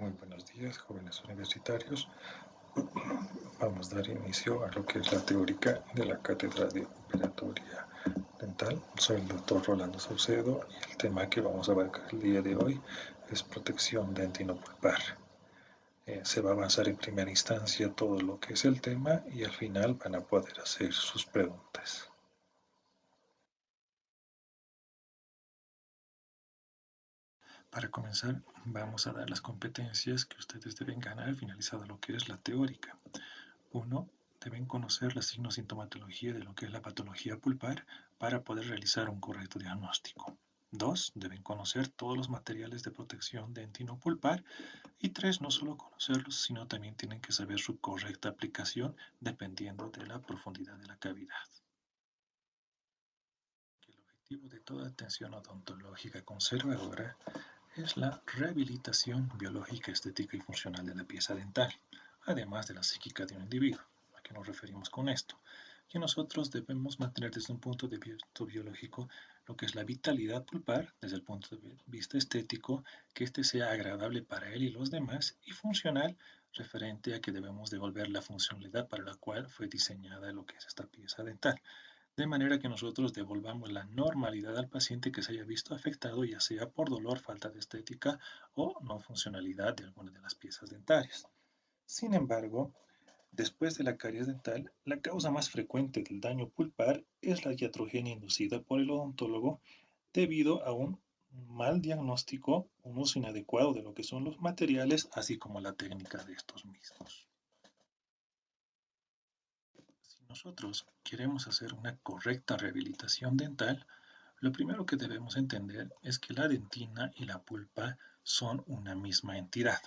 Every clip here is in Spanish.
Muy buenos días, jóvenes universitarios. Vamos a dar inicio a lo que es la teórica de la cátedra de operatoria dental. Soy el doctor Rolando Saucedo y el tema que vamos a abarcar el día de hoy es protección dentinopulpar. Se va a avanzar en primera instancia todo lo que es el tema y al final van a poder hacer sus preguntas. Para comenzar, vamos a dar las competencias que ustedes deben ganar finalizado lo que es la teórica. 1. Deben conocer la signo-sintomatología de lo que es la patología pulpar para poder realizar un correcto diagnóstico. 2. Deben conocer todos los materiales de protección dentinopulpar. Y 3. No solo conocerlos, sino también tienen que saber su correcta aplicación dependiendo de la profundidad de la cavidad. El objetivo de toda atención odontológica conservadora es la rehabilitación biológica, estética y funcional de la pieza dental, además de la psíquica de un individuo. ¿A qué nos referimos con esto? Que nosotros debemos mantener desde un punto de vista biológico lo que es la vitalidad pulpar, desde el punto de vista estético, que éste sea agradable para él y los demás, y funcional, referente a que debemos devolver la funcionalidad para la cual fue diseñada lo que es esta pieza dental, de manera que nosotros devolvamos la normalidad al paciente que se haya visto afectado, ya sea por dolor, falta de estética o no funcionalidad de alguna de las piezas dentarias. Sin embargo, después de la caries dental, la causa más frecuente del daño pulpar es la iatrogenia inducida por el odontólogo debido a un mal diagnóstico, un uso inadecuado de lo que son los materiales, así como la técnica de estos mismos. Si nosotros queremos hacer una correcta rehabilitación dental, lo primero que debemos entender es que la dentina y la pulpa son una misma entidad.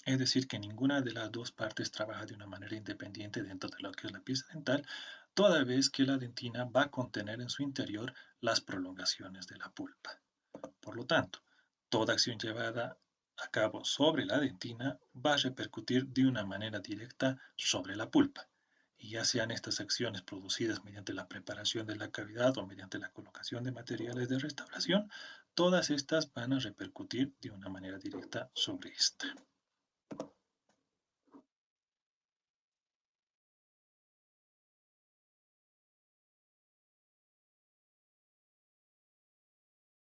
Es decir, que ninguna de las dos partes trabaja de una manera independiente dentro de lo que es la pieza dental, toda vez que la dentina va a contener en su interior las prolongaciones de la pulpa. Por lo tanto, toda acción llevada a cabo sobre la dentina va a repercutir de una manera directa sobre la pulpa. Y ya sean estas acciones producidas mediante la preparación de la cavidad o mediante la colocación de materiales de restauración, todas estas van a repercutir de una manera directa sobre esta.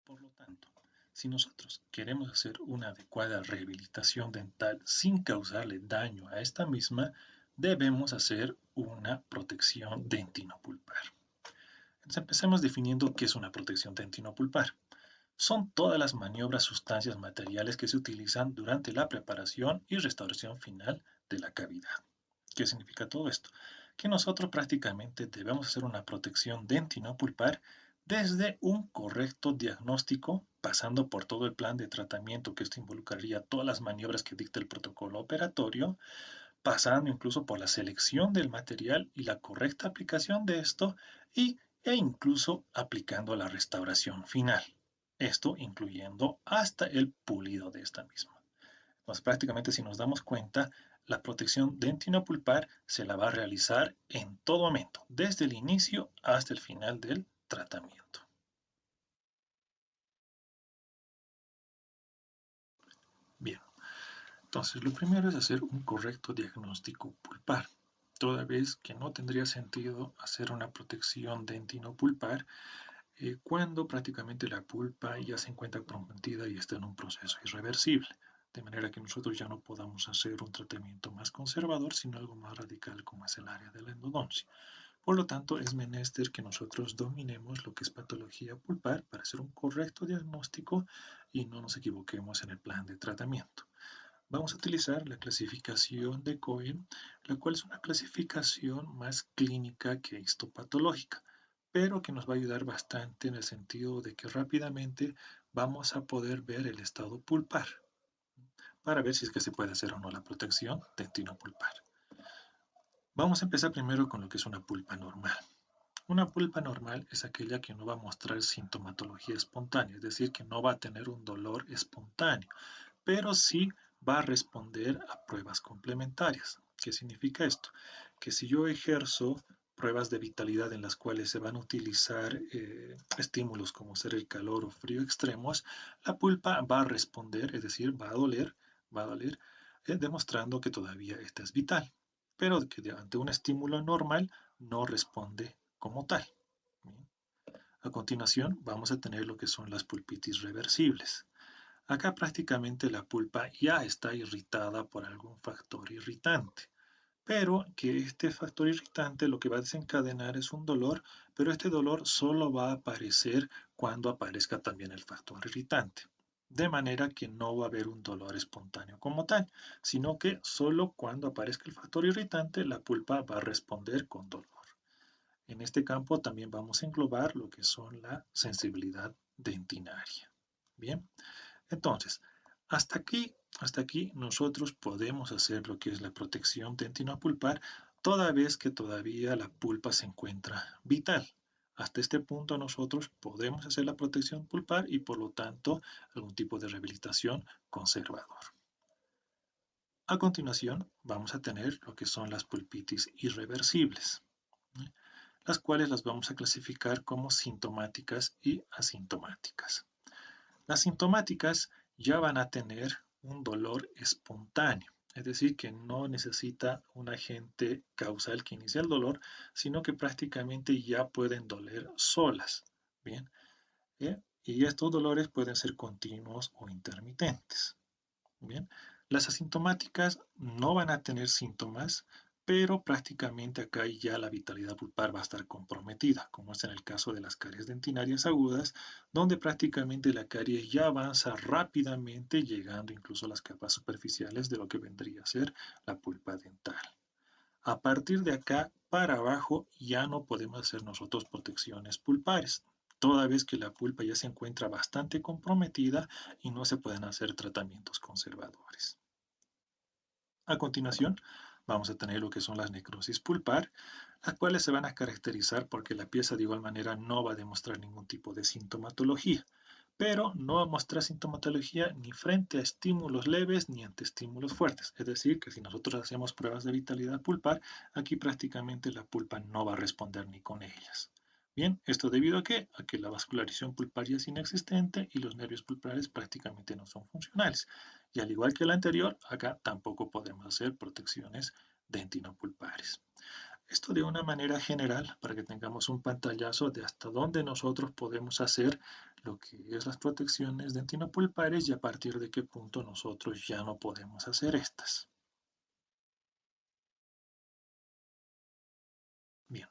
Por lo tanto, si nosotros queremos hacer una adecuada rehabilitación dental sin causarle daño a esta misma, debemos hacer una protección dentinopulpar. Entonces empecemos definiendo qué es una protección dentinopulpar. Son todas las maniobras, sustancias, materiales que se utilizan durante la preparación y restauración final de la cavidad. ¿Qué significa todo esto? Que nosotros prácticamente debemos hacer una protección dentinopulpar desde un correcto diagnóstico, pasando por todo el plan de tratamiento, que esto involucraría todas las maniobras que dicta el protocolo operatorio, pasando incluso por la selección del material y la correcta aplicación de esto, e incluso aplicando la restauración final. Esto incluyendo hasta el pulido de esta misma. Entonces, prácticamente si nos damos cuenta, la protección dentinopulpar se la va a realizar en todo momento, desde el inicio hasta el final del tratamiento. Bien, entonces lo primero es hacer un correcto diagnóstico pulpar, toda vez que no tendría sentido hacer una protección dentinopulpar cuando prácticamente la pulpa ya se encuentra comprometida y está en un proceso irreversible, de manera que nosotros ya no podamos hacer un tratamiento más conservador, sino algo más radical como es el área de la endodoncia. Por lo tanto, es menester que nosotros dominemos lo que es patología pulpar para hacer un correcto diagnóstico y no nos equivoquemos en el plan de tratamiento. Vamos a utilizar la clasificación de Cohen, la cual es una clasificación más clínica que histopatológica, pero que nos va a ayudar bastante en el sentido de que rápidamente vamos a poder ver el estado pulpar para ver si es que se puede hacer o no la protección dentinopulpar. Vamos a empezar primero con lo que es una pulpa normal. Una pulpa normal es aquella que no va a mostrar sintomatología espontánea, es decir, que no va a tener un dolor espontáneo, pero sí va a responder a pruebas complementarias. ¿Qué significa esto? Que si yo ejerzo pruebas de vitalidad en las cuales se van a utilizar estímulos como ser el calor o frío extremos, la pulpa va a responder, es decir, va a doler va a doler, demostrando que todavía esta es vital, pero que ante un estímulo normal no responde como tal. Bien. A continuación, vamos a tener lo que son las pulpitis reversibles. Acá prácticamente la pulpa ya está irritada por algún factor irritante, pero que este factor irritante lo que va a desencadenar es un dolor, pero este dolor solo va a aparecer cuando aparezca también el factor irritante. De manera que no va a haber un dolor espontáneo como tal, sino que solo cuando aparezca el factor irritante la pulpa va a responder con dolor. En este campo también vamos a englobar lo que son la sensibilidad dentinaria. Bien, entonces, hasta aquí nosotros podemos hacer lo que es la protección dentinopulpar toda vez que todavía la pulpa se encuentra vital. Hasta este punto nosotros podemos hacer la protección pulpar y por lo tanto algún tipo de rehabilitación conservador. A continuación vamos a tener lo que son las pulpitis irreversibles, ¿eh? Las cuales las vamos a clasificar como sintomáticas y asintomáticas. Las sintomáticas ya van a tener un dolor espontáneo, es decir, que no necesita un agente causal que inicie el dolor, sino que prácticamente ya pueden doler solas. Bien, y estos dolores pueden ser continuos o intermitentes. Bien, las asintomáticas no van a tener síntomas, pero prácticamente acá ya la vitalidad pulpar va a estar comprometida, como es en el caso de las caries dentinarias agudas, donde prácticamente la caries ya avanza rápidamente, llegando incluso a las capas superficiales de lo que vendría a ser la pulpa dental. A partir de acá para abajo ya no podemos hacer nosotros protecciones pulpares, toda vez que la pulpa ya se encuentra bastante comprometida y no se pueden hacer tratamientos conservadores. A continuación, vamos a tener lo que son las necrosis pulpar, las cuales se van a caracterizar porque la pieza de igual manera no va a demostrar ningún tipo de sintomatología, pero no va a mostrar sintomatología ni frente a estímulos leves ni ante estímulos fuertes. Es decir, que si nosotros hacemos pruebas de vitalidad pulpar, aquí prácticamente la pulpa no va a responder ni con ellas. Bien, ¿esto debido a qué? A que la vascularización pulparia es inexistente y los nervios pulpares prácticamente no son funcionales. Y al igual que el anterior, acá tampoco podemos hacer protecciones dentinopulpares. Esto de una manera general para que tengamos un pantallazo de hasta dónde nosotros podemos hacer lo que es las protecciones dentinopulpares y a partir de qué punto nosotros ya no podemos hacer estas. Bien,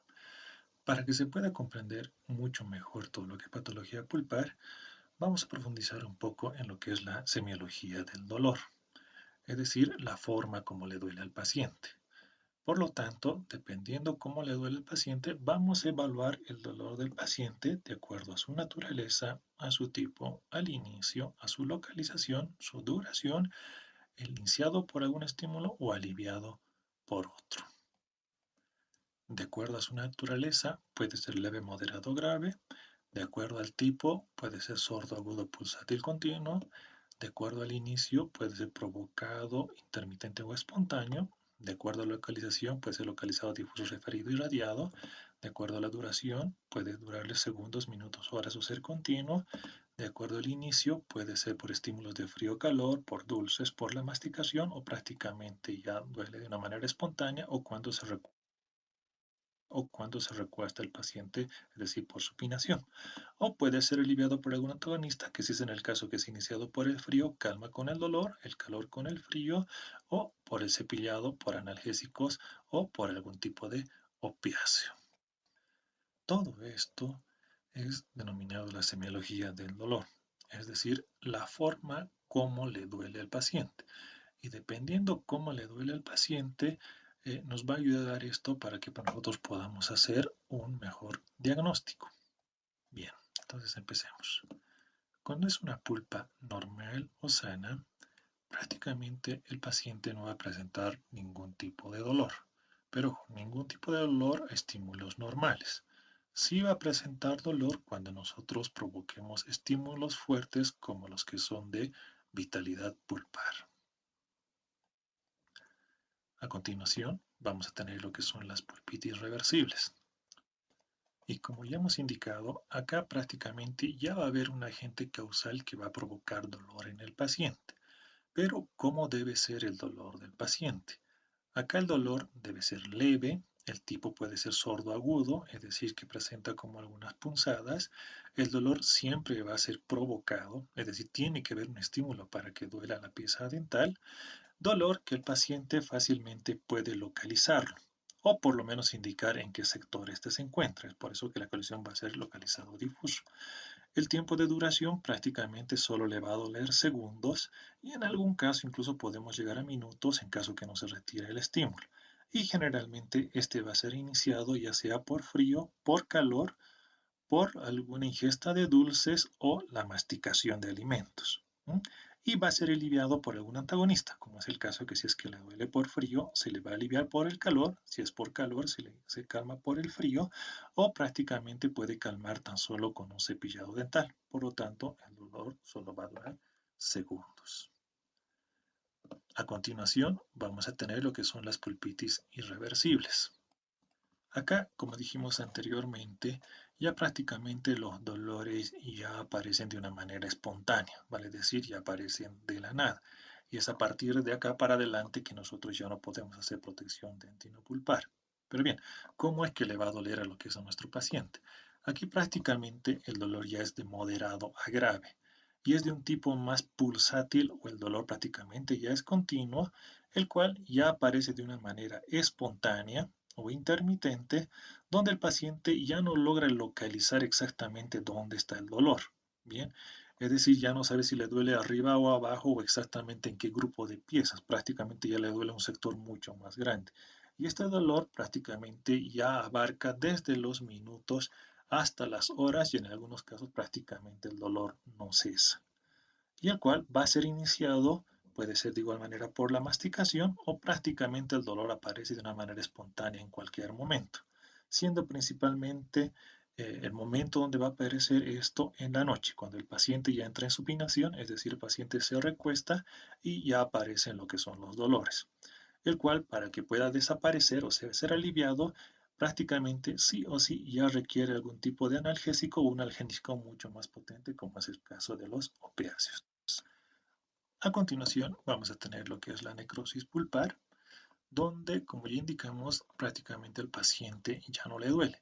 para que se pueda comprender mucho mejor todo lo que es patología pulpar, vamos a profundizar un poco en lo que es la semiología del dolor, es decir, la forma como le duele al paciente. Por lo tanto, dependiendo cómo le duele al paciente, vamos a evaluar el dolor del paciente de acuerdo a su naturaleza, a su tipo, al inicio, a su localización, su duración, el iniciado por algún estímulo o aliviado por otro. De acuerdo a su naturaleza, puede ser leve, moderado o grave. De acuerdo al tipo, puede ser sordo, agudo, pulsátil continuo. De acuerdo al inicio, puede ser provocado, intermitente o espontáneo. De acuerdo a la localización, puede ser localizado, difuso, referido y radiado. De acuerdo a la duración, puede durarle segundos, minutos, horas o ser continuo. De acuerdo al inicio, puede ser por estímulos de frío o calor, por dulces, por la masticación o prácticamente ya duele de una manera espontánea o cuando se recuesta el paciente, es decir, por supinación. O puede ser aliviado por algún antagonista, que si es en el caso que es iniciado por el frío, calma con el dolor, el calor con el frío, o por el cepillado, por analgésicos o por algún tipo de opiáceo. Todo esto es denominado la semiología del dolor, es decir, la forma como le duele al paciente. Y dependiendo cómo le duele al paciente, nos va a ayudar esto para que nosotros podamos hacer un mejor diagnóstico. Bien, entonces empecemos. Cuando es una pulpa normal o sana, prácticamente el paciente no va a presentar ningún tipo de dolor, pero ningún tipo de dolor a estímulos normales. Sí va a presentar dolor cuando nosotros provoquemos estímulos fuertes como los que son de vitalidad pulpar. A continuación, vamos a tener lo que son las pulpitis reversibles. Y como ya hemos indicado, acá prácticamente ya va a haber un agente causal que va a provocar dolor en el paciente. Pero, ¿cómo debe ser el dolor del paciente? Acá el dolor debe ser leve, el tipo puede ser sordo agudo, es decir, que presenta como algunas punzadas. El dolor siempre va a ser provocado, es decir, tiene que haber un estímulo para que duela la pieza dental. Dolor que el paciente fácilmente puede localizarlo o por lo menos indicar en qué sector este se encuentra. Es por eso que la colisión va a ser localizado difuso. El tiempo de duración prácticamente solo le va a doler segundos y en algún caso incluso podemos llegar a minutos en caso que no se retire el estímulo. Y generalmente este va a ser iniciado ya sea por frío, por calor, por alguna ingesta de dulces o la masticación de alimentos. ¿M? Y va a ser aliviado por algún antagonista, como es el caso que si es que le duele por frío, se le va a aliviar por el calor, si es por calor, se calma por el frío, o prácticamente puede calmar tan solo con un cepillado dental. Por lo tanto, el dolor solo va a durar segundos. A continuación, vamos a tener lo que son las pulpitis irreversibles. Acá, como dijimos anteriormente, ya prácticamente los dolores ya aparecen de una manera espontánea, vale decir, ya aparecen de la nada. Y es a partir de acá para adelante que nosotros ya no podemos hacer protección dentinopulpar. Pero bien, ¿cómo es que le va a doler a lo que es a nuestro paciente? Aquí prácticamente el dolor ya es de moderado a grave y es de un tipo más pulsátil o el dolor prácticamente ya es continuo, el cual ya aparece de una manera espontánea o intermitente, donde el paciente ya no logra localizar exactamente dónde está el dolor. Bien, es decir, ya no sabe si le duele arriba o abajo o exactamente en qué grupo de piezas. Prácticamente ya le duele un sector mucho más grande. Y este dolor prácticamente ya abarca desde los minutos hasta las horas y en algunos casos prácticamente el dolor no cesa y el cual va a ser iniciado, puede ser de igual manera por la masticación o prácticamente el dolor aparece de una manera espontánea en cualquier momento, siendo principalmente el momento donde va a aparecer esto en la noche, cuando el paciente ya entra en supinación, es decir, el paciente se recuesta y ya aparecen lo que son los dolores, el cual para que pueda desaparecer o ser aliviado, prácticamente sí o sí ya requiere algún tipo de analgésico o un analgésico mucho más potente, como es el caso de los opiáceos. A continuación vamos a tener lo que es la necrosis pulpar, donde, como ya indicamos, prácticamente al paciente ya no le duele,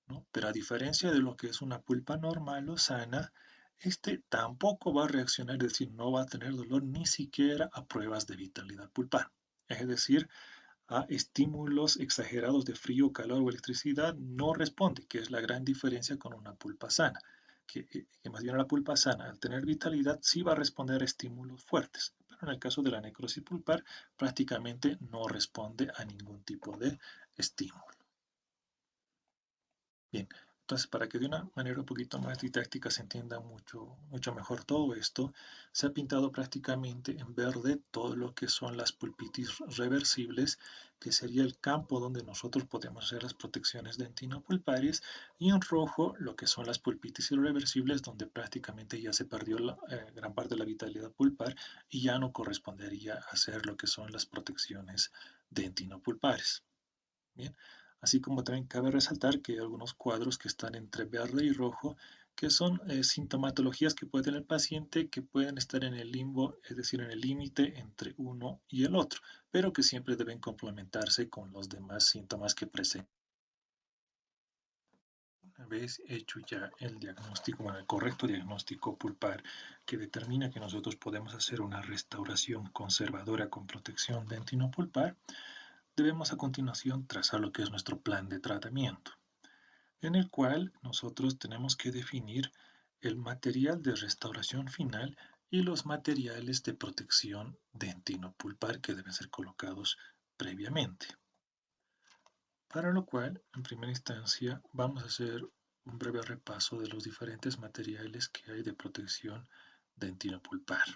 ¿no? Pero a diferencia de lo que es una pulpa normal o sana, este tampoco va a reaccionar, es decir, no va a tener dolor ni siquiera a pruebas de vitalidad pulpar. Es decir, a estímulos exagerados de frío, calor o electricidad no responde, que es la gran diferencia con una pulpa sana, que más bien la pulpa sana, al tener vitalidad, sí va a responder a estímulos fuertes, pero en el caso de la necrosis pulpar, prácticamente no responde a ningún tipo de estímulo. Bien, entonces para que de una manera un poquito más didáctica se entienda mucho mejor todo esto, se ha pintado prácticamente en verde todo lo que son las pulpitis reversibles, que sería el campo donde nosotros podemos hacer las protecciones dentinopulpares, y en rojo lo que son las pulpitis irreversibles, donde prácticamente ya se perdió gran parte de la vitalidad pulpar y ya no correspondería hacer lo que son las protecciones dentinopulpares. Bien, así como también cabe resaltar que hay algunos cuadros que están entre verde y rojo, que son sintomatologías que puede tener el paciente que pueden estar en el limbo, es decir, en el límite entre uno y el otro, pero que siempre deben complementarse con los demás síntomas que presentan. Una vez hecho ya el diagnóstico, bueno, el correcto diagnóstico pulpar que determina que nosotros podemos hacer una restauración conservadora con protección dentinopulpar, debemos a continuación trazar lo que es nuestro plan de tratamiento, en el cual nosotros tenemos que definir el material de restauración final y los materiales de protección dentinopulpar que deben ser colocados previamente. Para lo cual, en primera instancia, vamos a hacer un breve repaso de los diferentes materiales que hay de protección dentinopulpar.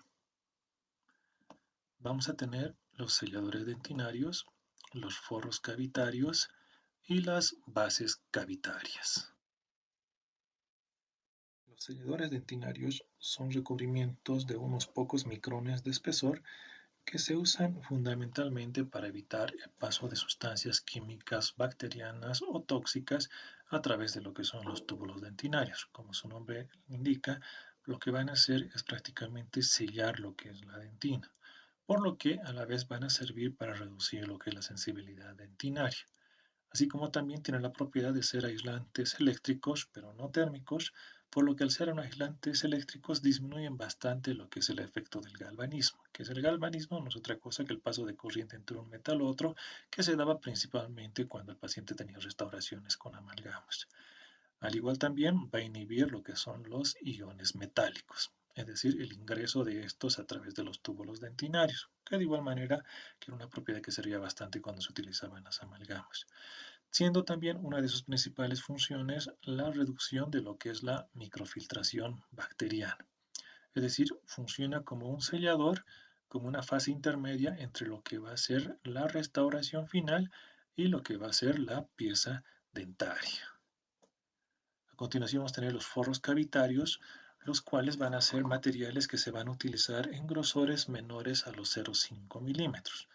Vamos a tener los selladores dentinarios, los forros cavitarios y las bases cavitarias. Los selladores dentinarios son recubrimientos de unos pocos micrones de espesor que se usan fundamentalmente para evitar el paso de sustancias químicas bacterianas o tóxicas a través de lo que son los túbulos dentinarios. Como su nombre indica, lo que van a hacer es prácticamente sellar lo que es la dentina. por lo que a la vez van a servir para reducir lo que es la sensibilidad dentinaria, así como también tienen la propiedad de ser aislantes eléctricos, pero no térmicos, por lo que al ser aislantes eléctricos disminuyen bastante lo que es el efecto del galvanismo, que es el galvanismo no es otra cosa que el paso de corriente entre un metal u otro, que se daba principalmente cuando el paciente tenía restauraciones con amalgamas. Al igual también va a inhibir lo que son los iones metálicos, es decir, el ingreso de estos a través de los túbulos dentinarios, que de igual manera que era una propiedad que servía bastante cuando se utilizaban las amalgamas, siendo también una de sus principales funciones la reducción de lo que es la microfiltración bacteriana. Es decir, funciona como un sellador, como una fase intermedia entre lo que va a ser la restauración final y lo que va a ser la pieza dentaria. A continuación vamos a tener los forros cavitarios, los cuales van a ser materiales que se van a utilizar en grosores menores a los 0,5 milímetros,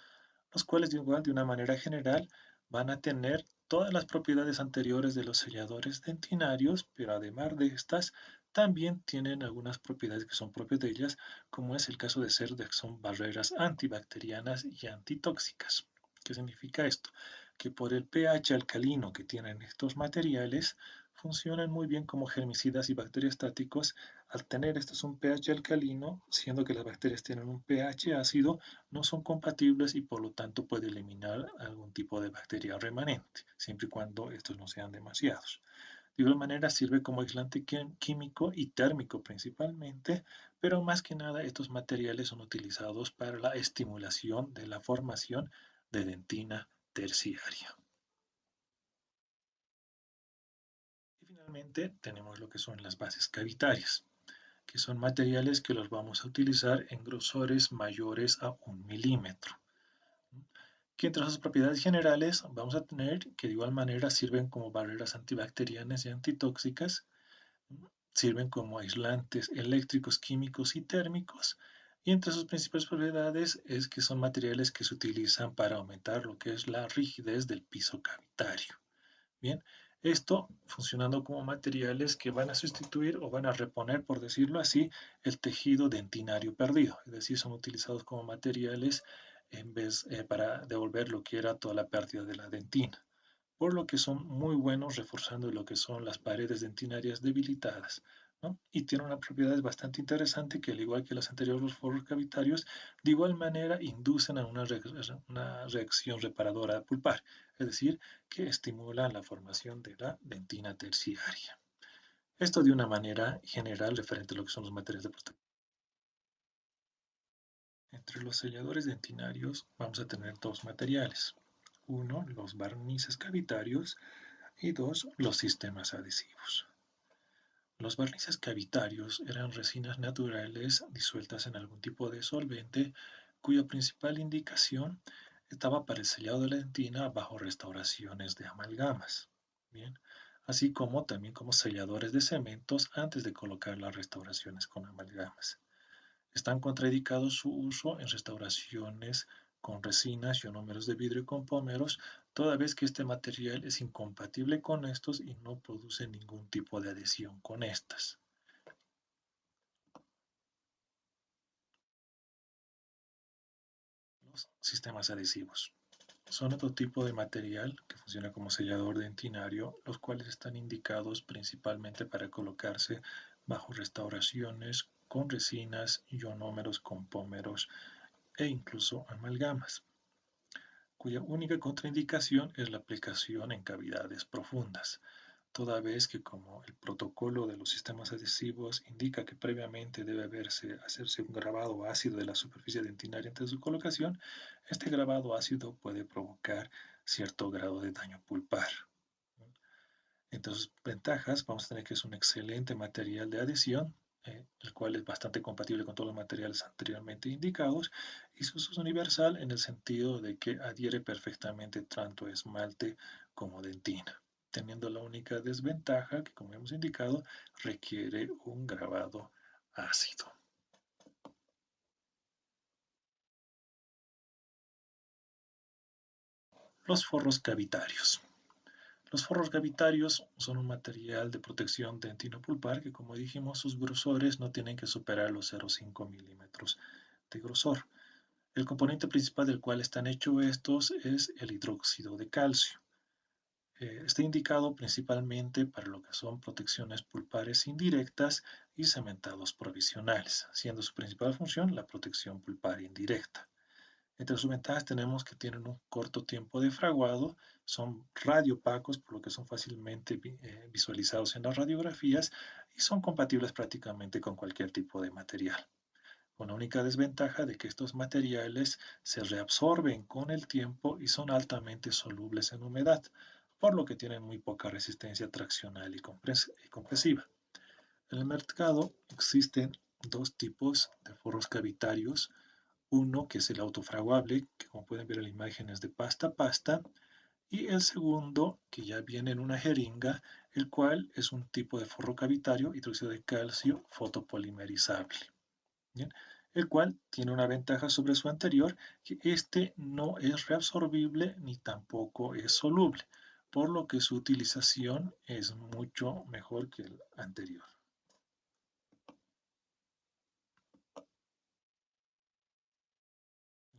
los cuales de igual, de una manera general, van a tener todas las propiedades anteriores de los selladores dentinarios, pero además de estas, también tienen algunas propiedades que son propias de ellas, como es el caso de ser de que son barreras antibacterianas y antitóxicas. ¿Qué significa esto? Que por el pH alcalino que tienen estos materiales, funcionan muy bien como germicidas y bacteriostáticos. Al tener estos un pH alcalino, siendo que las bacterias tienen un pH ácido, no son compatibles y por lo tanto puede eliminar algún tipo de bacteria remanente, siempre y cuando estos no sean demasiados. De igual manera sirve como aislante químico y térmico principalmente, pero más que nada estos materiales son utilizados para la estimulación de la formación de dentina terciaria. Y finalmente tenemos lo que son las bases cavitarias, que son materiales que los vamos a utilizar en grosores mayores a 1 milímetro, que entre sus propiedades generales vamos a tener que de igual manera sirven como barreras antibacterianas y antitóxicas, sirven como aislantes eléctricos, químicos y térmicos, y entre sus principales propiedades es que son materiales que se utilizan para aumentar lo que es la rigidez del piso cavitario. Bien, esto funcionando como materiales que van a sustituir o van a reponer, por decirlo así, el tejido dentinario perdido. Es decir, son utilizados como materiales en vez para devolver lo que era toda la pérdida de la dentina, por lo que son muy buenos reforzando lo que son las paredes dentinarias debilitadas, ¿no? Y tiene una propiedad bastante interesante que al igual que los anteriores los forros cavitarios, de igual manera inducen a una reacción reparadora pulpar, es decir, que estimulan la formación de la dentina terciaria. Esto de una manera general referente a lo que son los materiales de protección. Entre los selladores dentinarios vamos a tener dos materiales. Uno, los barnices cavitarios y dos, los sistemas adhesivos. Los barnices cavitarios eran resinas naturales disueltas en algún tipo de solvente cuya principal indicación estaba para el sellado de la dentina bajo restauraciones de amalgamas. Bien, así como también como selladores de cementos antes de colocar las restauraciones con amalgamas. Están contraindicados su uso en restauraciones con resinas, ionómeros de vidrio y compómeros, toda vez que este material es incompatible con estos y no produce ningún tipo de adhesión con estas. Los sistemas adhesivos son otro tipo de material que funciona como sellador dentinario, los cuales están indicados principalmente para colocarse bajo restauraciones con resinas, ionómeros, compómeros e incluso amalgamas, cuya única contraindicación es la aplicación en cavidades profundas, toda vez que como el protocolo de los sistemas adhesivos indica que previamente debe hacerse un grabado ácido de la superficie dentinaria antes de su colocación, este grabado ácido puede provocar cierto grado de daño pulpar. Entre sus ventajas vamos a tener que es un excelente material de adhesión, el cual es bastante compatible con todos los materiales anteriormente indicados, y su uso es universal en el sentido de que adhiere perfectamente tanto a esmalte como dentina, teniendo la única desventaja que, como hemos indicado, requiere un grabado ácido. Los forros cavitarios. Los forros cavitarios son un material de protección dentinopulpar que, como dijimos, sus grosores no tienen que superar los 0,5 milímetros de grosor. El componente principal del cual están hechos estos es el hidróxido de calcio. Está indicado principalmente para lo que son protecciones pulpares indirectas y cementados provisionales, siendo su principal función la protección pulpar indirecta. Entre sus ventajas tenemos que tienen un corto tiempo de fraguado, son radiopacos, por lo que son fácilmente visualizados en las radiografías y son compatibles prácticamente con cualquier tipo de material, con la única desventaja de que estos materiales se reabsorben con el tiempo y son altamente solubles en humedad, por lo que tienen muy poca resistencia traccional y compresiva. En el mercado existen dos tipos de forros cavitarios, uno que es el autofraguable, que como pueden ver en la imagen es de pasta a pasta, y el segundo que ya viene en una jeringa, el cual es un tipo de forro cavitario hidróxido de calcio fotopolimerizable. ¿Bien? El cual tiene una ventaja sobre su anterior, que este no es reabsorbible ni tampoco es soluble, por lo que su utilización es mucho mejor que el anterior.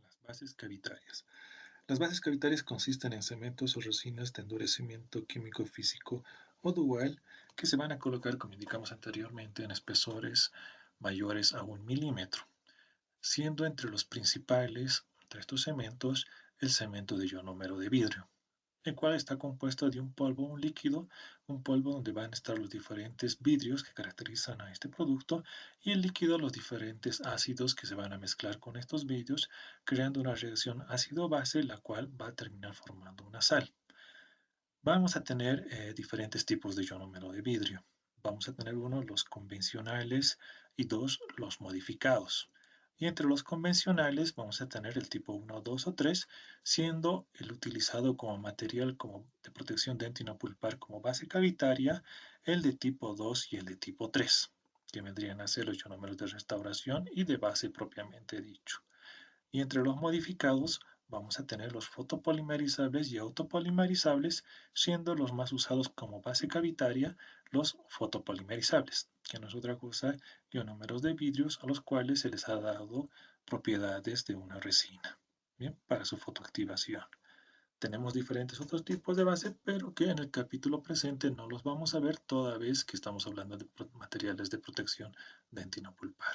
Las bases cavitarias. Las bases cavitarias consisten en cementos o resinas de endurecimiento químico físico o dual que se van a colocar, como indicamos anteriormente, en espesores mayores a 1 milímetro, siendo entre los principales de estos cementos el cemento de ionómero de vidrio, el cual está compuesto de un líquido, un polvo donde van a estar los diferentes vidrios que caracterizan a este producto y el líquido los diferentes ácidos que se van a mezclar con estos vidrios, creando una reacción ácido-base, la cual va a terminar formando una sal. Vamos a tener diferentes tipos de ionómero de vidrio. Vamos a tener uno, los convencionales, y dos, los modificados. Y entre los convencionales vamos a tener el tipo 1, 2 o 3, siendo el utilizado como material como de protección dentinopulpar como base cavitaria, el de tipo 2 y el de tipo 3, que vendrían a ser los ionómeros de restauración y de base propiamente dicho. Y entre los modificados vamos a tener los fotopolimerizables y autopolimerizables, siendo los más usados como base cavitaria los fotopolimerizables, que no es otra cosa que ionómeros de vidrios a los cuales se les ha dado propiedades de una resina, ¿bien? Para su fotoactivación. Tenemos diferentes otros tipos de base, pero que en el capítulo presente no los vamos a ver toda vez que estamos hablando de materiales de protección dentinopulpar.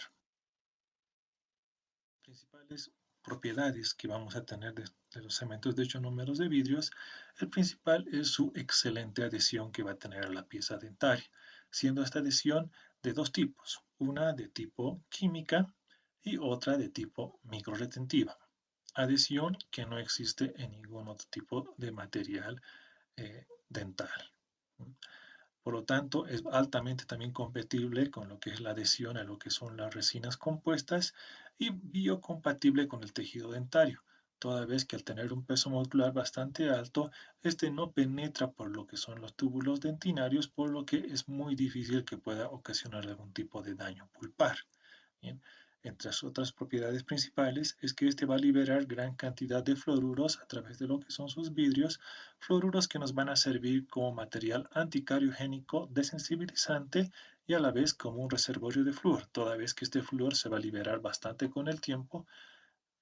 Principales propiedades que vamos a tener de los cementos de 8 números de vidrios, el principal es su excelente adhesión que va a tener a la pieza dentaria, siendo esta adhesión de dos tipos, una de tipo química y otra de tipo microretentiva. Adhesión que no existe en ningún otro tipo de material dental. Por lo tanto, es altamente también compatible con lo que es la adhesión a lo que son las resinas compuestas y biocompatible con el tejido dentario, toda vez que al tener un peso molecular bastante alto, este no penetra por lo que son los túbulos dentinarios, por lo que es muy difícil que pueda ocasionar algún tipo de daño pulpar. Bien. Entre las otras propiedades principales es que este va a liberar gran cantidad de fluoruros a través de lo que son sus vidrios, fluoruros que nos van a servir como material anticariogénico desensibilizante y a la vez como un reservorio de flúor, toda vez que este flúor se va a liberar bastante con el tiempo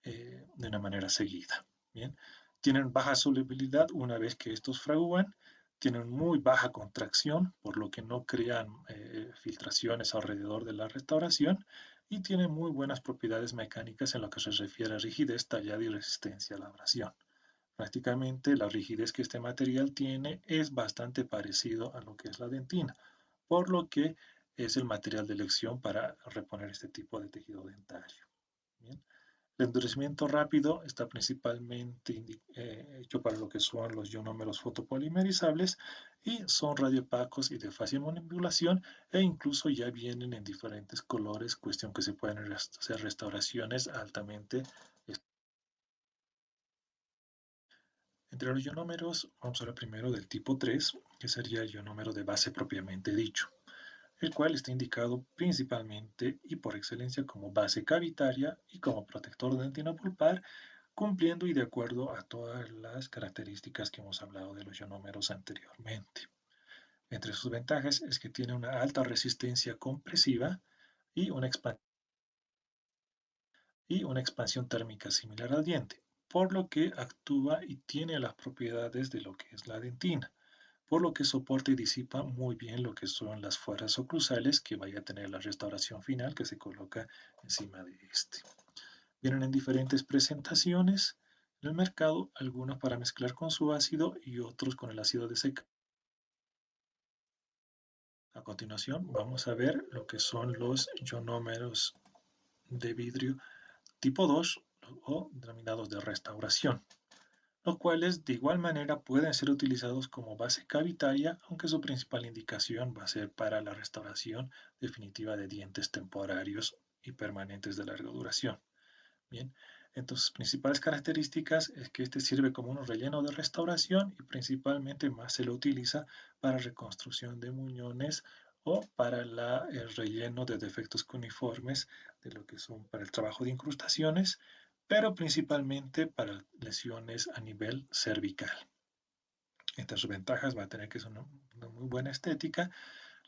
de una manera seguida. Bien. Tienen baja solubilidad una vez que estos fragúan, tienen muy baja contracción, por lo que no crean filtraciones alrededor de la restauración y tienen muy buenas propiedades mecánicas en lo que se refiere a rigidez, tallado y resistencia a la abrasión. Prácticamente la rigidez que este material tiene es bastante parecido a lo que es la dentina, por lo que es el material de elección para reponer este tipo de tejido dentario. Bien. El endurecimiento rápido está principalmente hecho para lo que son los ionómeros fotopolimerizables y son radiopacos y de fácil manipulación e incluso ya vienen en diferentes colores, cuestión que se pueden hacer restauraciones altamente. Entre los ionómeros vamos a hablar primero del tipo 3, que sería el ionómero de base propiamente dicho, el cual está indicado principalmente y por excelencia como base cavitaria y como protector dentinopulpar, cumpliendo y de acuerdo a todas las características que hemos hablado de los ionómeros anteriormente. Entre sus ventajas es que tiene una alta resistencia compresiva y una expansión y una expansión térmica similar al diente, por lo que actúa y tiene las propiedades de lo que es la dentina, por lo que soporta y disipa muy bien lo que son las fuerzas oclusales que vaya a tener la restauración final que se coloca encima de este. Vienen en diferentes presentaciones en el mercado, algunos para mezclar con su ácido y otros con el ácido de seca. A continuación vamos a ver lo que son los ionómeros de vidrio tipo 2 o denominados de restauración, los cuales de igual manera pueden ser utilizados como base cavitaria, aunque su principal indicación va a ser para la restauración definitiva de dientes temporarios y permanentes de larga duración. Bien, entonces principales características es que este sirve como un relleno de restauración y principalmente más se lo utiliza para reconstrucción de muñones o para el relleno de defectos cuneiformes de lo que son para el trabajo de incrustaciones, pero principalmente para lesiones a nivel cervical. Estas ventajas va a tener que ser una muy buena estética,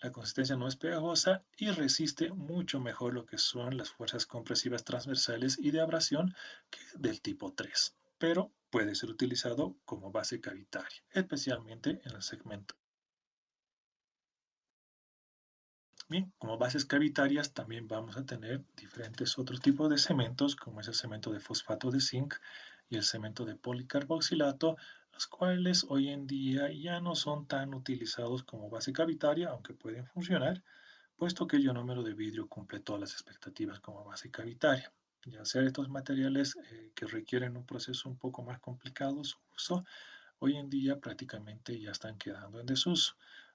la consistencia no es pegajosa y resiste mucho mejor lo que son las fuerzas compresivas transversales y de abrasión que del tipo 3, pero puede ser utilizado como base cavitaria, especialmente en el segmento. Bien, como bases cavitarias también vamos a tener diferentes otros tipos de cementos, como es el cemento de fosfato de zinc y el cemento de policarboxilato, los cuales hoy en día ya no son tan utilizados como base cavitaria, aunque pueden funcionar, puesto que el ionómero de vidrio cumple todas las expectativas como base cavitaria. Y al ser estos materiales que requieren un proceso un poco más complicado su uso, hoy en día prácticamente ya están quedando en desuso.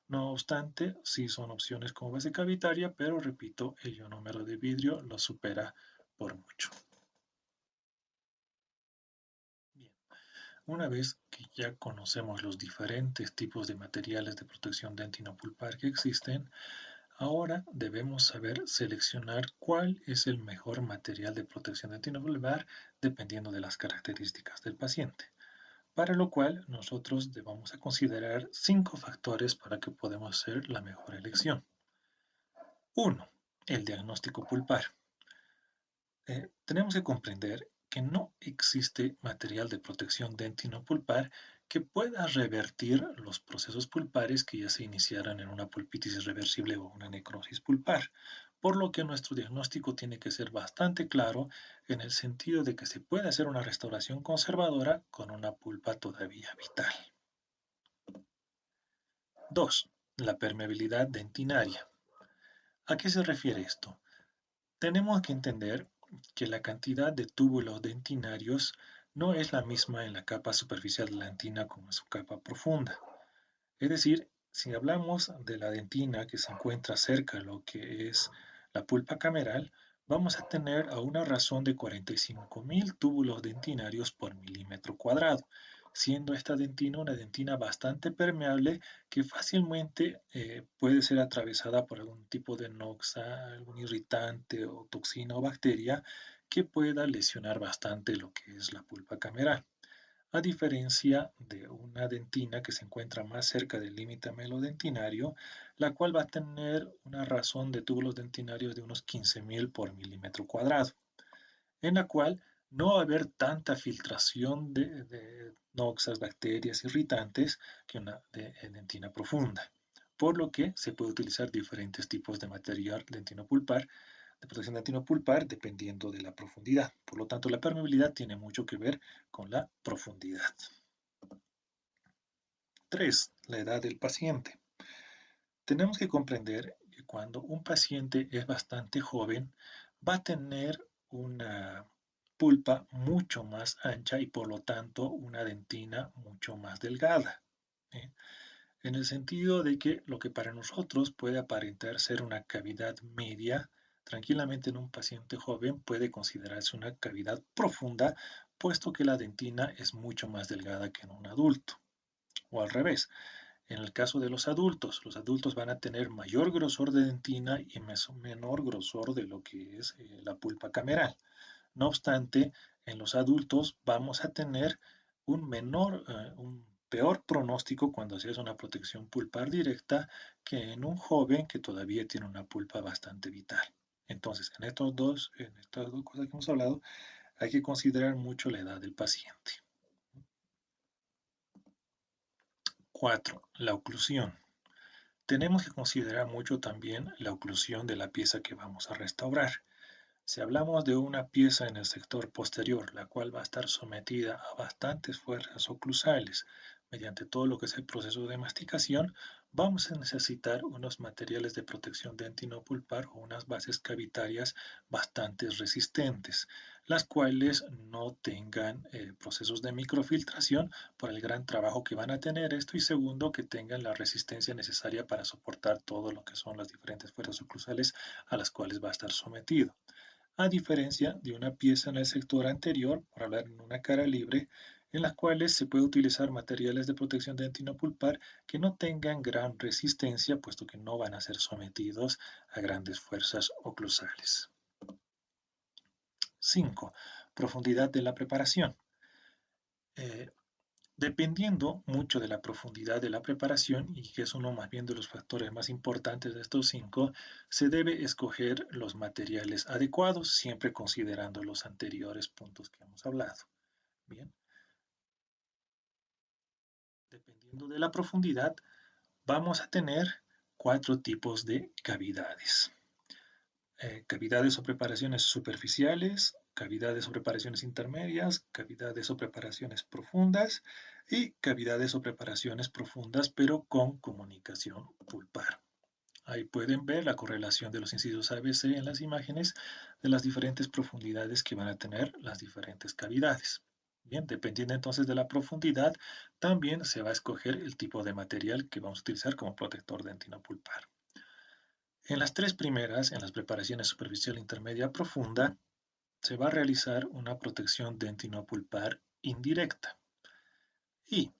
No obstante, sí son opciones como base cavitaria, pero repito, el ionómero de vidrio lo supera por mucho. Bien, una vez que ya conocemos los diferentes tipos de materiales de protección dentinopulpar que existen, ahora debemos saber seleccionar cuál es el mejor material de protección dentinopulpar dependiendo de las características del paciente, para lo cual nosotros debamos a considerar 5 factores para que podamos hacer la mejor elección. 1. El diagnóstico pulpar. Tenemos que comprender que no existe material de protección dentinopulpar que pueda revertir los procesos pulpares que ya se iniciaran en una pulpitis irreversible o una necrosis pulpar, por lo que nuestro diagnóstico tiene que ser bastante claro en el sentido de que se puede hacer una restauración conservadora con una pulpa todavía vital. 2. La permeabilidad dentinaria. ¿A qué se refiere esto? Tenemos que entender que la cantidad de túbulos dentinarios no es la misma en la capa superficial de la dentina como en su capa profunda. Es decir, si hablamos de la dentina que se encuentra cerca de lo que es la pulpa cameral, vamos a tener a una razón de 45.000 túbulos dentinarios por milímetro cuadrado, siendo esta dentina una dentina bastante permeable que fácilmente puede ser atravesada por algún tipo de noxa, algún irritante o toxina o bacteria que pueda lesionar bastante lo que es la pulpa cameral, a diferencia de una dentina que se encuentra más cerca del límite melodentinario, la cual va a tener una razón de túbulos dentinarios de unos 15.000 por milímetro cuadrado, en la cual no va a haber tanta filtración de noxas, bacterias, irritantes que una dentina profunda, por lo que se puede utilizar diferentes tipos de material dentinopulpar de protección dentinopulpar dependiendo de la profundidad. Por lo tanto, la permeabilidad tiene mucho que ver con la profundidad. 3. La edad del paciente. Tenemos que comprender que cuando un paciente es bastante joven, va a tener una pulpa mucho más ancha y por lo tanto una dentina mucho más delgada. ¿Eh? En el sentido de que lo que para nosotros puede aparentar ser una cavidad media, tranquilamente en un paciente joven puede considerarse una cavidad profunda, puesto que la dentina es mucho más delgada que en un adulto. O al revés, en el caso de los adultos van a tener mayor grosor de dentina y menor grosor de lo que es la pulpa cameral. No obstante, en los adultos vamos a tener un peor pronóstico cuando se hace una protección pulpar directa que en un joven que todavía tiene una pulpa bastante vital. Entonces, en estas dos cosas que hemos hablado, hay que considerar mucho la edad del paciente. 4. La oclusión. Tenemos que considerar mucho también la oclusión de la pieza que vamos a restaurar. Si hablamos de una pieza en el sector posterior, la cual va a estar sometida a bastantes fuerzas oclusales mediante todo lo que es el proceso de masticación, vamos a necesitar unos materiales de protección dentinopulpar o unas bases cavitarias bastante resistentes, las cuales no tengan procesos de microfiltración por el gran trabajo que van a tener esto y segundo, que tengan la resistencia necesaria para soportar todo lo que son las diferentes fuerzas oclusales a las cuales va a estar sometido a diferencia de una pieza en el sector anterior, por hablar en una cara libre, en las cuales se puede utilizar materiales de protección dentinopulpar que no tengan gran resistencia, puesto que no van a ser sometidos a grandes fuerzas oclusales. 5. Profundidad de la preparación. Eh, Dependiendo mucho de la profundidad de la preparación, y que es uno más bien de los factores más importantes de estos 5, se debe escoger los materiales adecuados, siempre considerando los anteriores puntos que hemos hablado. Bien, dependiendo de la profundidad, vamos a tener 4 tipos de cavidades. Cavidades o preparaciones superficiales, cavidades o preparaciones intermedias, cavidades o preparaciones profundas y cavidades o preparaciones profundas pero con comunicación pulpar. Ahí pueden ver la correlación de los incisos ABC en las imágenes de las diferentes profundidades que van a tener las diferentes cavidades. Bien, dependiendo entonces de la profundidad, también se va a escoger el tipo de material que vamos a utilizar como protector dentinopulpar. En las 3 primeras, en las preparaciones superficial, intermedia, profunda, se va a realizar una protección dentinopulpar indirecta. Y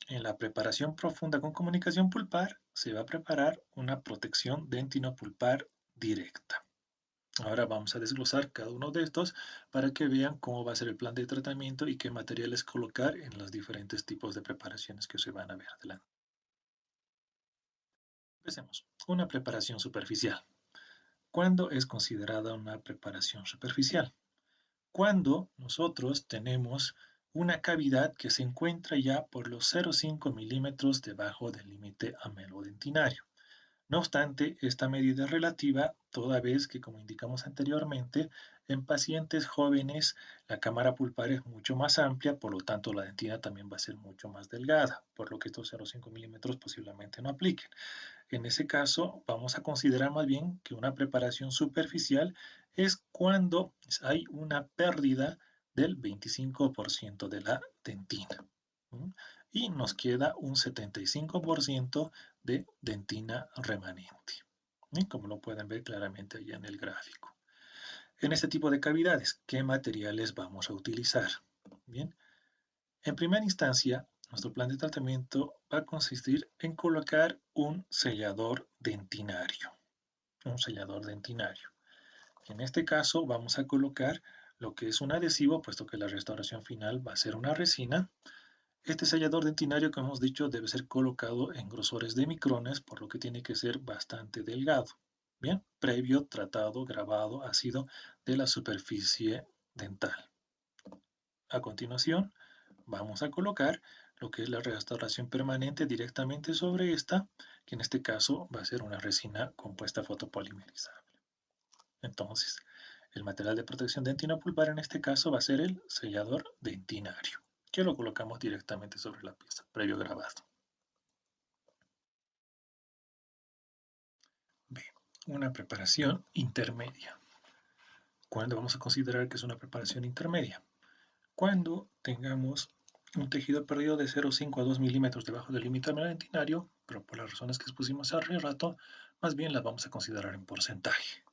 en la preparación profunda con comunicación pulpar, se va a preparar una protección dentinopulpar directa. Ahora vamos a desglosar cada uno de estos para que vean cómo va a ser el plan de tratamiento y qué materiales colocar en los diferentes tipos de preparaciones que se van a ver adelante. Empecemos. Una preparación superficial. ¿Cuándo es considerada una preparación superficial? Cuando nosotros tenemos una cavidad que se encuentra ya por los 0,5 milímetros debajo del límite amelodentinario. No obstante, esta medida es relativa toda vez que, como indicamos anteriormente, en pacientes jóvenes la cámara pulpar es mucho más amplia, por lo tanto la dentina también va a ser mucho más delgada, por lo que estos 0,5 milímetros posiblemente no apliquen. En ese caso, vamos a considerar más bien que una preparación superficial es cuando hay una pérdida del 25% de la dentina. Y nos queda un 75% de dentina remanente, como lo pueden ver claramente allá en el gráfico. En este tipo de cavidades, ¿qué materiales vamos a utilizar? Bien, en primera instancia, nuestro plan de tratamiento va a consistir en colocar un sellador dentinario. Un sellador dentinario. En este caso vamos a colocar lo que es un adhesivo, puesto que la restauración final va a ser una resina. Este sellador dentinario, como hemos dicho, debe ser colocado en grosores de micrones, por lo que tiene que ser bastante delgado. Bien, previo tratado, grabado ácido de la superficie dental. A continuación, vamos a colocar lo que es la restauración permanente directamente sobre esta, que en este caso va a ser una resina compuesta fotopolimerizable. Entonces, el material de protección dentinopulpar en este caso va a ser el sellador dentinario, que lo colocamos directamente sobre la pieza, previo grabado. B. Una preparación intermedia. ¿Cuándo vamos a considerar que es una preparación intermedia? Cuando tengamos un tejido perdido de 0,5 a 2 milímetros debajo del límite dentinario, pero por las razones que expusimos hace rato, más bien las vamos a considerar en porcentaje.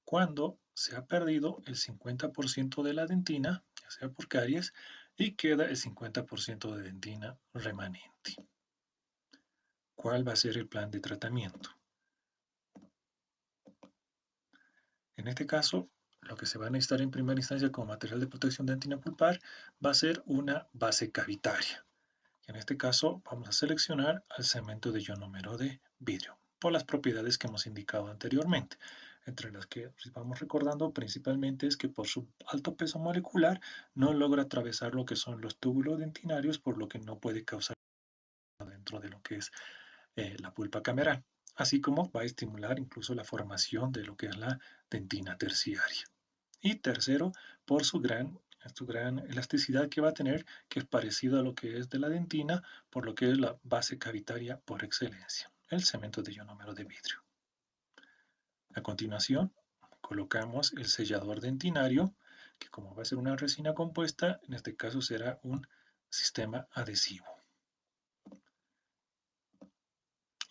Cuando se ha perdido el 50% de la dentina, ya sea por caries, y queda el 50% de dentina remanente. ¿Cuál va a ser el plan de tratamiento? En este caso, lo que se va a necesitar en primera instancia como material de protección dentinopulpar va a ser una base cavitaria. En este caso vamos a seleccionar al cemento de ionómero de vidrio por las propiedades que hemos indicado anteriormente. entre las que, si vamos recordando, principalmente es que por su alto peso molecular no logra atravesar lo que son los túbulos dentinarios, por lo que no puede causar dentro de lo que es la pulpa cameral, así como va a estimular incluso la formación de lo que es la dentina terciaria. Y tercero, por su gran elasticidad que va a tener, que es parecido a lo que es de la dentina, por lo que es la base cavitaria por excelencia, el cemento de ionómero de vidrio. A continuación, colocamos el sellador dentinario, que como va a ser una resina compuesta, en este caso será un sistema adhesivo.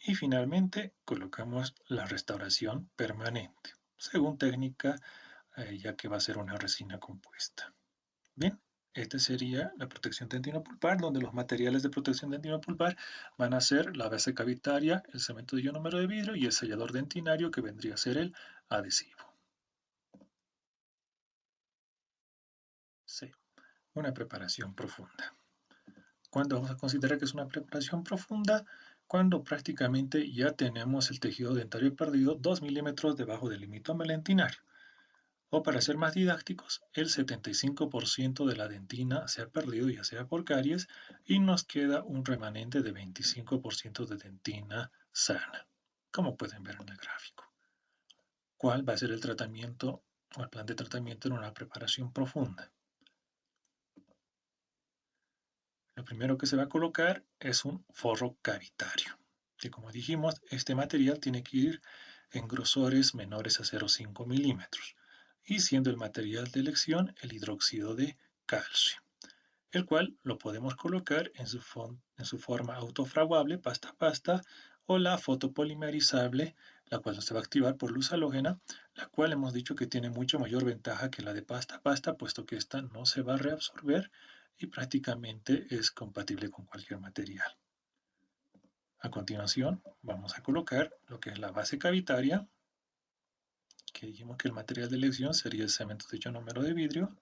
Y finalmente colocamos la restauración permanente, según técnica, ya que va a ser una resina compuesta. Bien, esta sería la protección dentinopulpar, donde los materiales de protección dentinopulpar van a ser la base cavitaria, el cemento de ionómero de vidrio y el sellador dentinario, que vendría a ser el adhesivo. C. Una preparación profunda. ¿Cuándo vamos a considerar que es una preparación profunda? Cuando prácticamente ya tenemos el tejido dentario perdido 2 milímetros debajo del límite melentinar. O para ser más didácticos, el 75% de la dentina se ha perdido ya sea por caries y nos queda un remanente de 25% de dentina sana, como pueden ver en el gráfico. ¿Cuál va a ser el tratamiento o el plan de tratamiento en una preparación profunda? Lo primero que se va a colocar es un forro cavitario, que como dijimos, este material tiene que ir en grosores menores a 0,5 milímetros, y siendo el material de elección el hidróxido de calcio, el cual lo podemos colocar en su forma autofraguable, pasta a pasta, o la fotopolimerizable, la cual se va a activar por luz halógena, la cual hemos dicho que tiene mucho mayor ventaja que la de pasta a pasta, puesto que esta no se va a reabsorber y prácticamente es compatible con cualquier material. A continuación, vamos a colocar lo que es la base cavitaria, que dijimos que el material de elección sería el cemento de ionómero de vidrio.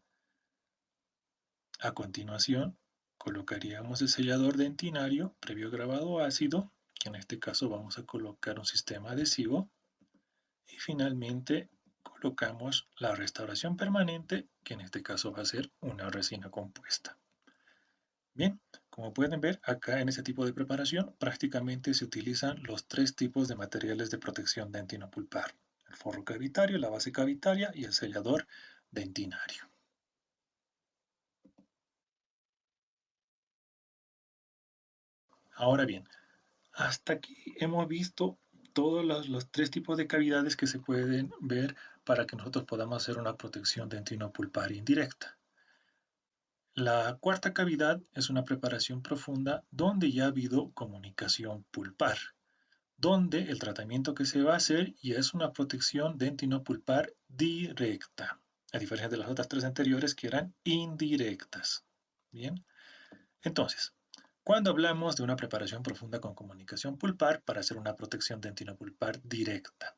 A continuación, colocaríamos el sellador dentinario previo grabado ácido, que en este caso vamos a colocar un sistema adhesivo. Y finalmente, colocamos la restauración permanente, que en este caso va a ser una resina compuesta. Bien, como pueden ver, acá en este tipo de preparación prácticamente se utilizan los tres tipos de materiales de protección dentinopulpar: el forro cavitario, la base cavitaria y el sellador dentinario. Ahora bien, hasta aquí hemos visto todos los tres tipos de cavidades que se pueden ver para que nosotros podamos hacer una protección dentinopulpar indirecta. La cuarta cavidad es una preparación profunda donde ya ha habido comunicación pulpar, donde el tratamiento que se va a hacer ya es una protección dentinopulpar directa, a diferencia de las otras tres anteriores que eran indirectas. Bien, entonces, cuando hablamos de una preparación profunda con comunicación pulpar para hacer una protección dentinopulpar directa,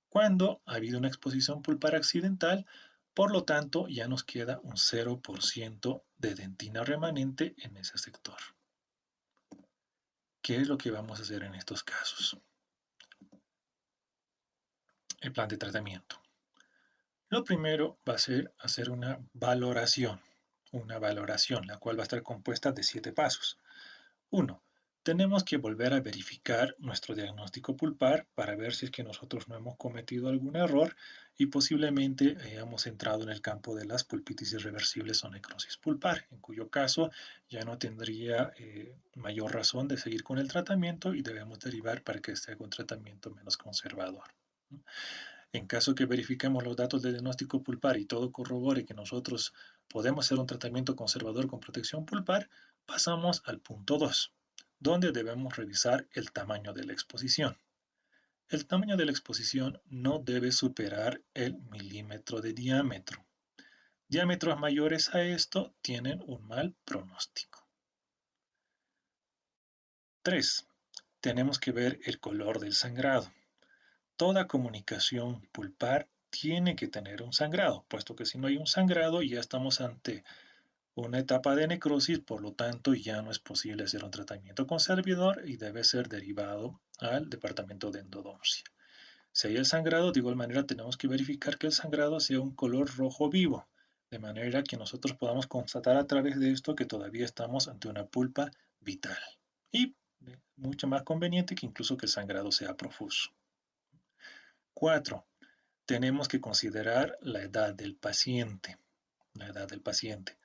cuando ha habido una exposición pulpar accidental, por lo tanto ya nos queda un 0% de dentina remanente en ese sector. ¿Qué es lo que vamos a hacer en estos casos? El plan de tratamiento. Lo primero va a ser hacer una valoración, la cual va a estar compuesta de 7 pasos. 1. Tenemos que volver a verificar nuestro diagnóstico pulpar para ver si es que nosotros no hemos cometido algún error y posiblemente hayamos entrado en el campo de las pulpitis irreversibles o necrosis pulpar, en cuyo caso ya no tendría mayor razón de seguir con el tratamiento y debemos derivar para que se haga un tratamiento menos conservador. En caso que verifiquemos los datos de diagnóstico pulpar y todo corrobore que nosotros podemos hacer un tratamiento conservador con protección pulpar, pasamos al punto 2, donde debemos revisar el tamaño de la exposición. El tamaño de la exposición no debe superar el milímetro de diámetro. Diámetros mayores a esto tienen un mal pronóstico. 3. Tenemos que ver el color del sangrado. Toda comunicación pulpar tiene que tener un sangrado, puesto que si no hay un sangrado ya estamos ante una etapa de necrosis, por lo tanto ya no es posible hacer un tratamiento conservador y debe ser derivado al departamento de endodoncia. Si hay el sangrado, de igual manera tenemos que verificar que el sangrado sea un color rojo vivo, de manera que nosotros podamos constatar a través de esto que todavía estamos ante una pulpa vital. Y mucho más conveniente que incluso que el sangrado sea profuso. 4. Tenemos que considerar la edad del paciente. La edad del paciente.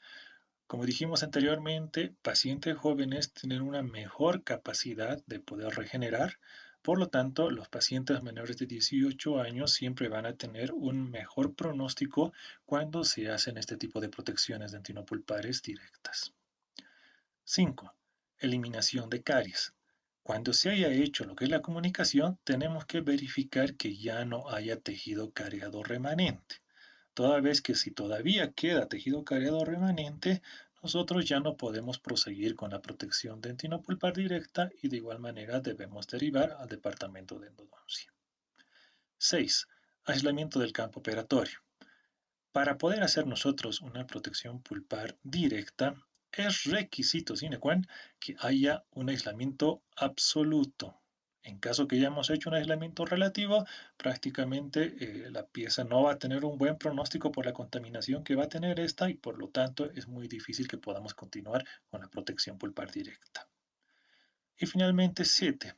Como dijimos anteriormente, pacientes jóvenes tienen una mejor capacidad de poder regenerar, por lo tanto, los pacientes menores de 18 años siempre van a tener un mejor pronóstico cuando se hacen este tipo de protecciones dentinopulpares directas. 5. Eliminación de caries. Cuando se haya hecho lo que es la comunicación, tenemos que verificar que ya no haya tejido cariado remanente. Toda vez que si todavía queda tejido cariado remanente, nosotros ya no podemos proseguir con la protección dentinopulpar directa y de igual manera debemos derivar al departamento de endodoncia. 6. Aislamiento del campo operatorio. Para poder hacer nosotros una protección pulpar directa, es requisito sine qua non que haya un aislamiento absoluto. En caso que hayamos hecho un aislamiento relativo, prácticamente la pieza no va a tener un buen pronóstico por la contaminación que va a tener esta y por lo tanto es muy difícil que podamos continuar con la protección pulpar directa. Y finalmente, 7.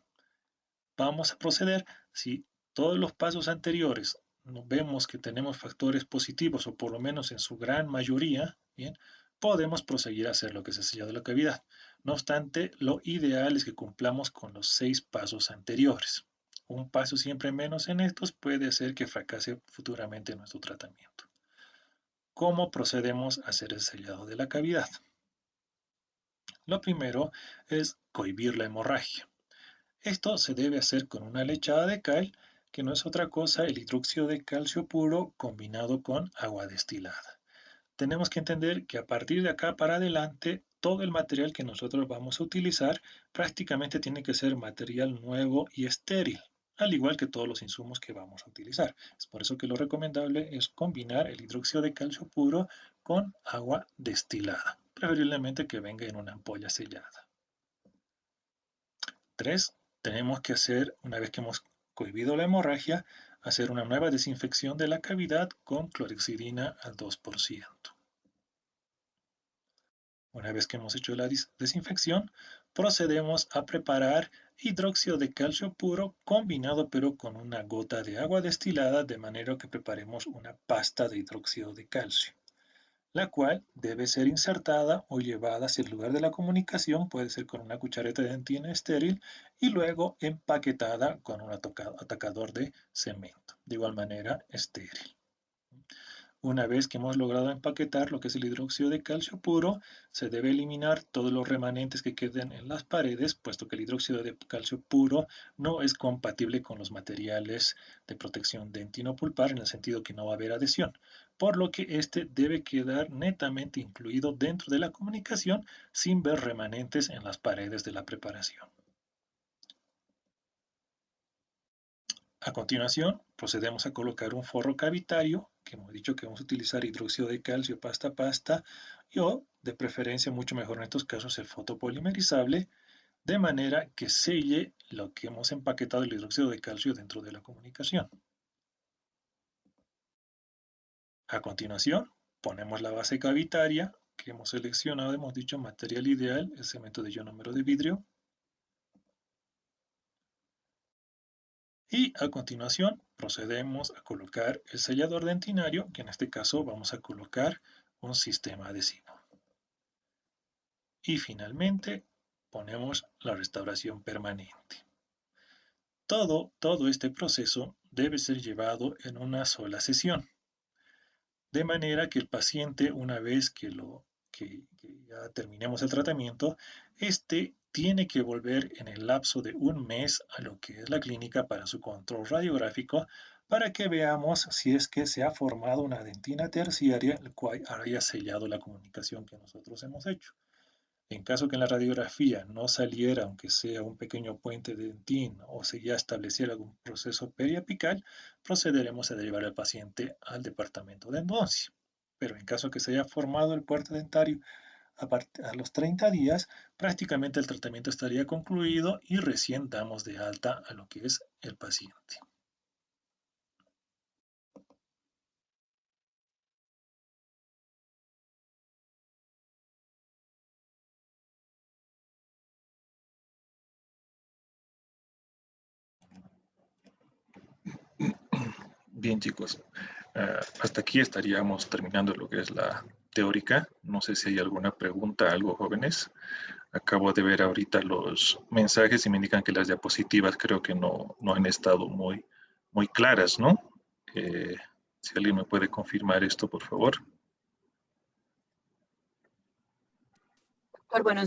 Vamos a proceder si todos los pasos anteriores vemos que tenemos factores positivos o por lo menos en su gran mayoría, bien, podemos proseguir a hacer lo que es el sellado de la cavidad. No obstante, lo ideal es que cumplamos con los 6 pasos anteriores. Un paso siempre menos en estos puede hacer que fracase futuramente nuestro tratamiento. ¿Cómo procedemos a hacer el sellado de la cavidad? Lo primero es cohibir la hemorragia. Esto se debe hacer con una lechada de cal, que no es otra cosa el hidróxido de calcio puro combinado con agua destilada. Tenemos que entender que a partir de acá para adelante, todo el material que nosotros vamos a utilizar prácticamente tiene que ser material nuevo y estéril, al igual que todos los insumos que vamos a utilizar. Es por eso que lo recomendable es combinar el hidróxido de calcio puro con agua destilada, preferiblemente que venga en una ampolla sellada. 3. Tenemos que hacer, una vez que hemos cohibido la hemorragia, hacer una nueva desinfección de la cavidad con clorexidina al 2%. Una vez que hemos hecho la desinfección, procedemos a preparar hidróxido de calcio puro combinado pero con una gota de agua destilada de manera que preparemos una pasta de hidróxido de calcio, la cual debe ser insertada o llevada hacia el lugar de la comunicación, puede ser con una cuchareta de dentina estéril, y luego empaquetada con un atacador de cemento, de igual manera estéril. Una vez que hemos logrado empaquetar lo que es el hidróxido de calcio puro, se debe eliminar todos los remanentes que queden en las paredes, puesto que el hidróxido de calcio puro no es compatible con los materiales de protección dentinopulpar en el sentido que no va a haber adhesión, por lo que este debe quedar netamente incluido dentro de la comunicación sin ver remanentes en las paredes de la preparación. A continuación, procedemos a colocar un forro cavitario, que hemos dicho que vamos a utilizar hidróxido de calcio pasta a pasta, y o, de preferencia, mucho mejor en estos casos, el fotopolimerizable, de manera que selle lo que hemos empaquetado el hidróxido de calcio dentro de la comunicación. A continuación, ponemos la base cavitaria que hemos seleccionado, hemos dicho material ideal, el cemento de ionómero de vidrio, y a continuación procedemos a colocar el sellador dentinario, que en este caso vamos a colocar un sistema adhesivo. Y finalmente ponemos la restauración permanente. Todo este proceso debe ser llevado en una sola sesión, de manera que el paciente, una vez que ya terminemos el tratamiento, este tiene que volver en el lapso de un mes a lo que es la clínica para su control radiográfico para que veamos si es que se ha formado una dentina terciaria, el cual haya sellado la comunicación que nosotros hemos hecho. En caso que en la radiografía no saliera, aunque sea un pequeño puente de dentín o se ya estableciera algún proceso periapical, procederemos a derivar al paciente al departamento de endodoncia. Pero en caso que se haya formado el puente dentario a los 30 días, prácticamente el tratamiento estaría concluido y recién damos de alta a lo que es el paciente. Bien, chicos, hasta aquí estaríamos terminando lo que es la teórica. No sé si hay alguna pregunta, algo, jóvenes. Acabo de ver ahorita los mensajes y me indican que las diapositivas creo que no han estado muy claras, ¿no? Eh, si alguien me puede confirmar esto, por favor. Doctor, buenos